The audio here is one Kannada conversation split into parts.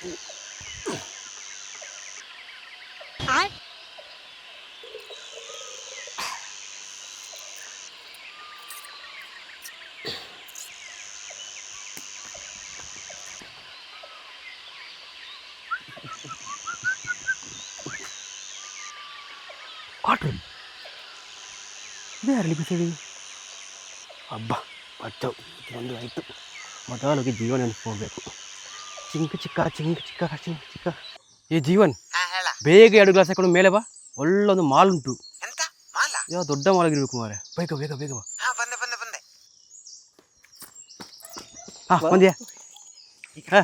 ಕಾಟ್ರಿ ಇದೇ ಅರಳಿ ಬಿಸಿಡಿ ಹಬ್ಬ ಬಚ್ಚವು ಒಂದು ಆಯಿತು ಮೊದಲಿಗೆ ಜೀವನ ನೆನೆಸ್ಕೋಬೇಕು. ಚಿಂಕ ಚಿಕ್ಕ ಚಿಂಕ ಚಿಕ್ಕ ಚಿಂಕ ಚಿಕ್ಕ ಏ ಜೀವನ್, ಬೇಗ 2 ಗ್ಲಾಸ್ ಹಾಕೊಂಡು ಮೇಲೆ ಬಾ. ಒಳ್ಳೊಂದು ಮಾಲ್ ಉಂಟು. ಯಾವ ದೊಡ್ಡ ಮಾಲಾಗಿರ್ಬೇಕು ಮಾರೆ. ಬೇಗ ಬೇಗ ಬೇಗ ಬಾ. ಹಾ ಬಂದ್ಯಾ? ಹಾ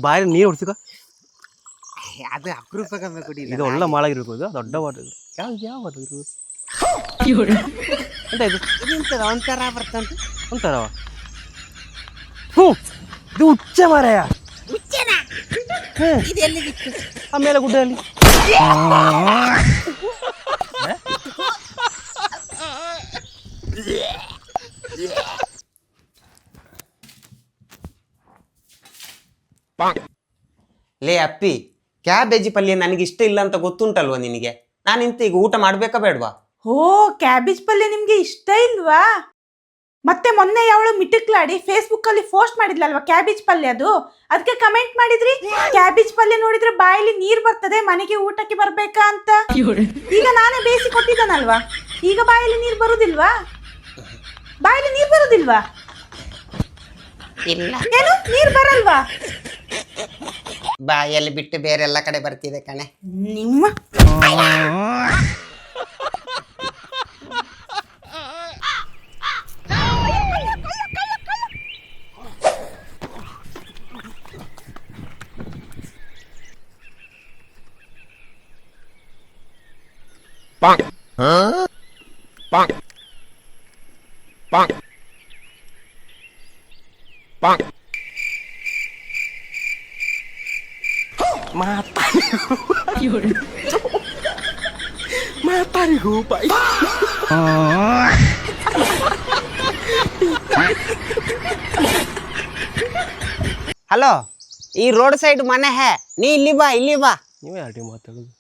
ಬಾಯಲ್ಲಿ ನೀರು ಹೊಡ್ಸಿಕ. ಅದು ಅಪರೂಪಕ್ಕೆ ಇದು ಒಳ್ಳೆ ಮಾಲಾಗಿರ್ಬೇಕು. ಇದು ದೊಡ್ಡ ವಾಟರ್. ಯಾವ ವಾಟರ್ ಇರ್ಬೇಕು ಎಂತ ಇದು? ಒಂಥರ ಬರ್ತಂತ. ಒಂಥರವ? ಹ್ಞೂ, ಇದು ಹುಚ್ಚ ಮಾರಾಯ. ಆಮೇಲೆ ಗುಡ್ಡಲ್ಲಿ ಲೇ ಅಪ್ಪಿ, ಕ್ಯಾಬೇಜಿ ಪಲ್ಯ ನನಗೆ ಇಷ್ಟ ಇಲ್ಲ ಅಂತ ಗೊತ್ತುಂಟಲ್ವ ನಿನಗೆ? ನಾನಿಂತ ಈಗ ಊಟ ಮಾಡ್ಬೇಕಾ ಬೇಡವಾ? ಓ, ಕ್ಯಾಬೇಜ್ ಪಲ್ಯ ನಿಮ್ಗೆ ಇಷ್ಟ ಇಲ್ವಾ? ಮತ್ತೆ ಮೊನ್ನೆ ಯಾವಳು ಮಿಟಕ್ಲಾಡಿ ಫೇಸ್ಬುಕ್ ಅಲ್ಲಿ ಪೋಸ್ಟ್ ಮಾಡಿದ್ಲಲ್ವಾ ಕ್ಯಾಬೇಜ್ ಪಲ್ಯ, ಅದಕ್ಕೆ ಕಮೆಂಟ್ ಮಾಡಿದ್ರಿ, ಕ್ಯಾಬೇಜ್ ಪಲ್ಯ ನೋಡಿದ್ರೆ ಬಾಯಲ್ಲಿ ನೀರ್ ಬರ್ತದೆ, ಮನೆಗೆ ಊಟಕ್ಕೆ ಬರ್ಬೇಕಾ ಅಂತ. ಈಗ ನಾನೇ ಬೇಯಿಸಿ ಕೊಟ್ಟಿದ್ದಾನಲ್ವಾ, ಈಗ ಬಾಯಲ್ಲಿ ನೀರ್ ಬರುದಿಲ್ವಾ? ಬಾಯಲ್ಲಿ ನೀರ್ ಬರುದಿಲ್ವಾ? ಇಲ್ಲ. ಏನು ನೀರ್ ಬರಲ್ವಾ? ಬಾಯಲ್ಲಿ ಬಿಟ್ಟು ಬೇರೆ ಎಲ್ಲ ಕಡೆ ಬರ್ತಿದೆ ಕಣೆ. ನಿಮ್ಮ ಮಾತಾರಿಗೂ ಬಾಯಿ. ಹಲೋ, ಈ ರೋಡ್ ಸೈಡ್ ಮನೆ ಹೇ, ನೀ ಇಲ್ಲಿ ಬಾ, ಇಲ್ಲಿ ಬಾ. ನೀವೇ ಯಾರು ಮಾತಾಡೋದು?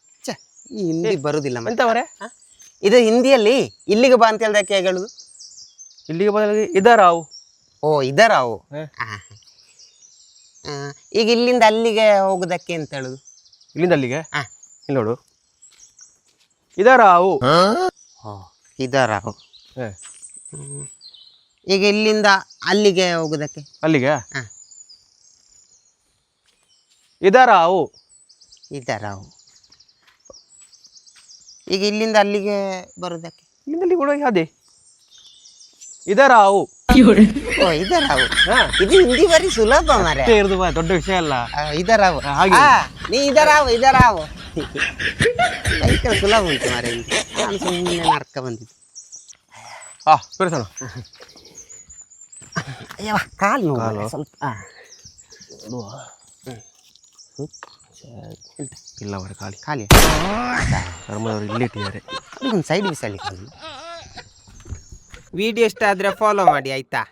ಈ ಹಿಂದಿ ಬರುದಿಲ್ಲ ಎಂತವರೇ? ಇದು ಹಿಂದಿಯಲ್ಲಿ ಇಲ್ಲಿಗೆ ಬಾ ಅಂತ ಹೇಳ್ದಕ್ಕೆ ಹೇಗೆ ಹೇಳುದು? ಇಲ್ಲಿಗೆ ಬಂದಾಗ ಇದರಾವು. ಓ, ಇದರಾವು. ಈಗ ಇಲ್ಲಿಂದ ಅಲ್ಲಿಗೆ ಹೋಗುದಕ್ಕೆ ಅಂತ ಹೇಳುದು? ಇಲ್ಲಿಂದ ಅಲ್ಲಿಗೆ? ಇಲ್ಲಿ ನೋಡು, ಇದರಾವು. ಇದರಾವು. ಈಗ ಇಲ್ಲಿಂದ ಅಲ್ಲಿಗೆ ಹೋಗುದಕ್ಕೆ? ಅಲ್ಲಿಗೆ ಇದರಾವು. ಇದರಾವು. ಈಗ ಇಲ್ಲಿಂದ ಅಲ್ಲಿಗೆ ಬರುದಕ್ಕೆ? ಇಲ್ಲಿಂದ ಅಲ್ಲಿ ಕೂಡ ಅದೇ ಇದರಾವು. ಓ, ಇದರಾವು. ಇದು ಹಿಂದಿ ಬರೀ ಸುಲಭ ಮಾರೆ. ಇರುದು ದೊಡ್ಡ ವಿಷಯ ಅಲ್ಲ. ಇದರಾವು. ನೀ ಇದರಾವು, ಇದರಾವು. ಭಯಂಕರ ಸುಲಭ ಉಂಟು ಮಾರೆ. ನಾನು ಸುಮ್ಮನೆ ನರ್ಕ ಬಂದಿದ್ದು. ಸರಿಸೋಣ. ಅಯ್ಯವ, ಕಾಲು ನೋವು ಸ್ವಲ್ಪ. ಇಲ್ಲ ಅವರ ಖಾಲಿ ಖಾಲಿ ಧರ್ಮದವರು ಇಲ್ಲಿ ಇಟ್ಟಿದ್ದಾರೆ. ಒಂದು ಸೈಡ್ ಬಿಸಾಲಿ. ವಿಡಿಯೋ ಇಷ್ಟ ಆದರೆ ಫಾಲೋ ಮಾಡಿ ಆಯ್ತಾ?